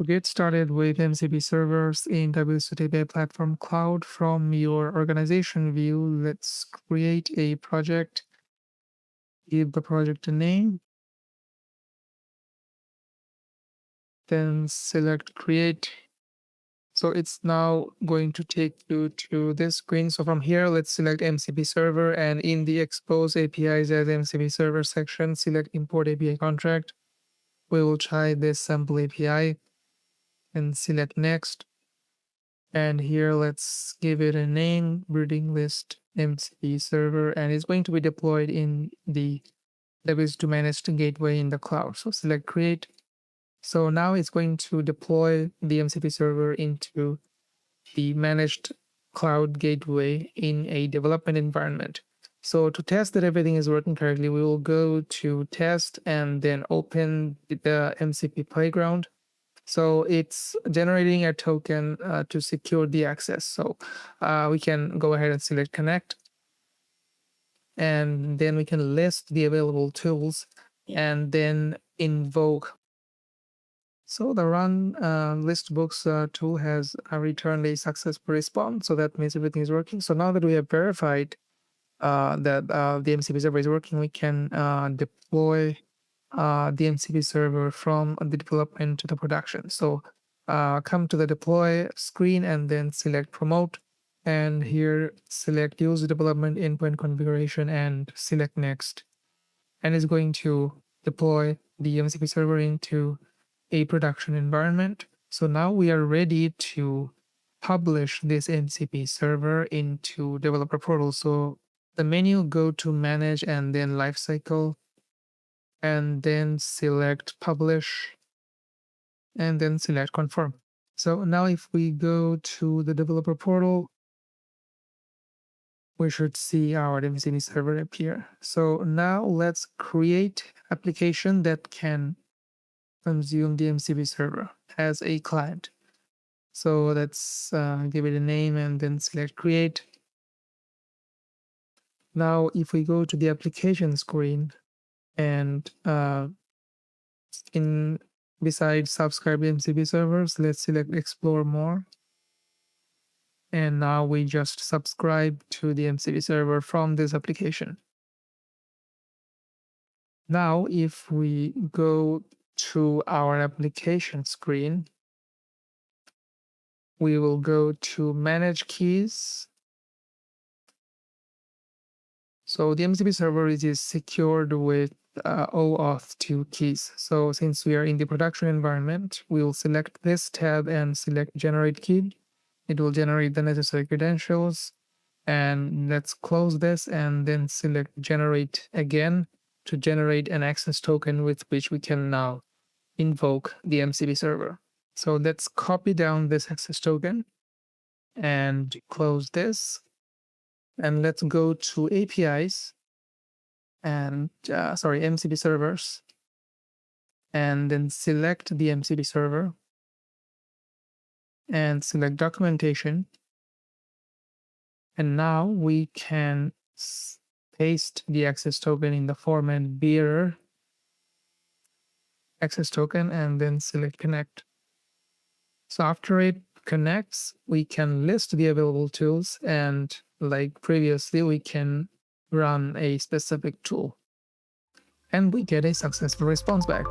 To get started with MCP servers in WSO2 Platform Cloud from your organization view, let's create a project. Give the project a name, then select create. So it's now going to take you to this screen. So from here, let's select MCP server, and in the expose APIs as MCP server section, select import API contract. We will try this sample API and select next. And here, let's give it a name, breeding list MCP server, and it's going to be deployed in the WSO2 managed gateway in the cloud. So select create. So now it's going to deploy the MCP server into the managed cloud gateway in a development environment. So to test that everything is working correctly, we will go to test and then open the MCP playground. So it's generating a token to secure the access. So we can go ahead and select connect. And then we can list the available tools and then invoke. So the run list books tool has returned a successful response. So that means everything is working. So now that we have verified that the MCP server is working, we can deploy the MCP server from the development to the production. So come to the deploy screen and then select promote, and here select use development endpoint configuration and select next, and it's going to deploy the MCP server into a production environment. So now we are ready to publish this MCP server into developer portal. So the menu, go to manage and then lifecycle, and then select publish, and then select confirm. So now if we go to the developer portal, we should see our MCP server appear. So now let's create application that can consume the MCP server as a client. So let's give it a name and then select create. Now if we go to the application screen and besides subscribe MCP servers, let's select explore more. And now we just subscribe to the MCP server from this application. Now if we go to our application screen, we will go to manage keys. So the MCP server is secured with OAuth 2 keys. So since we are in the production environment, we will select this tab and select generate key. It will generate the necessary credentials. And let's close this and then select generate again to generate an access token with which we can now invoke the MCP server. So let's copy down this access token and close this. And let's go to APIs and MCP servers, and then select the MCP server and select documentation. And now we can paste the access token in the format bearer access token and then select connect. So after it connects, we can list the available tools, and like previously, we can run a specific tool, and we get a successful response back.